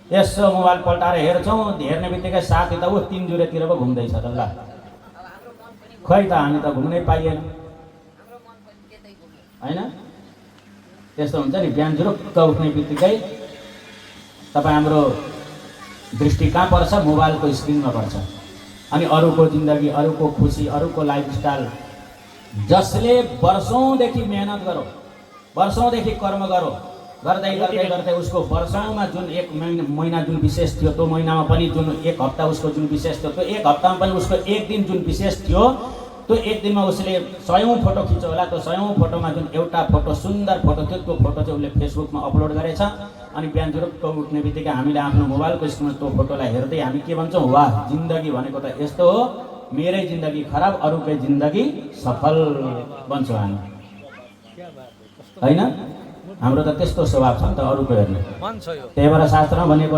यसो मोबाइल पल्टाएर हेर्छौँ, हेर्ने बित्तिकै साथ यता ऊ 3 जुरेतिर पो घुम्दैछ त। ल खै त हामी त घुम्नै पाइएन होइन। त्यस्तो हुन्छ नि, बिहान जुरुक्क उठ्ने बित्तिकै तपाईँ हाम्रो दृष्टि कहाँ पर्छ? मोबाइलको स्क्रिनमा पर्छ। अनि अरूको जिन्दगी, अरूको खुसी, अरूको लाइफस्टाइल, जसले वर्षौँदेखि मेहनत गरो, वर्षौँदेखि कर्म गरो, गर्दै गर्दै गर्दै उसको वर्षौँमा जुन एक महिना जुन विशेष थियो, त्यो महिनामा पनि जुन एक हप्ता उसको जुन विशेष थियो, त्यो एक हप्तामा पनि उसको एक दिन जुन विशेष थियो, त्यो एक दिनमा उसले 100औं फोटो खिच्यो होला। त्यो 100औं फोटोमा जुन एउटा फोटो, सुन्दर फोटो थियो, त्यो फोटो चाहिँ उसले फेसबुकमा अपलोड गरेछ। अनि बिहान जुरुक्क उठ्ने बित्तिकै हामीले आफ्नो मोबाइलको स्क्रिनमा त्यो फोटोलाई हेर्दै हामी के भन्छौँ? वाह, जिन्दगी भनेको त यस्तो हो, मेरै जिन्दगी खराब, अरूकै जिन्दगी सफल भन्छौँ हामी, होइन? हाम्रो त त्यस्तो स्वभाव छ नि त, अरूको हेर्ने। त्यही भएर शास्त्रमा भनेको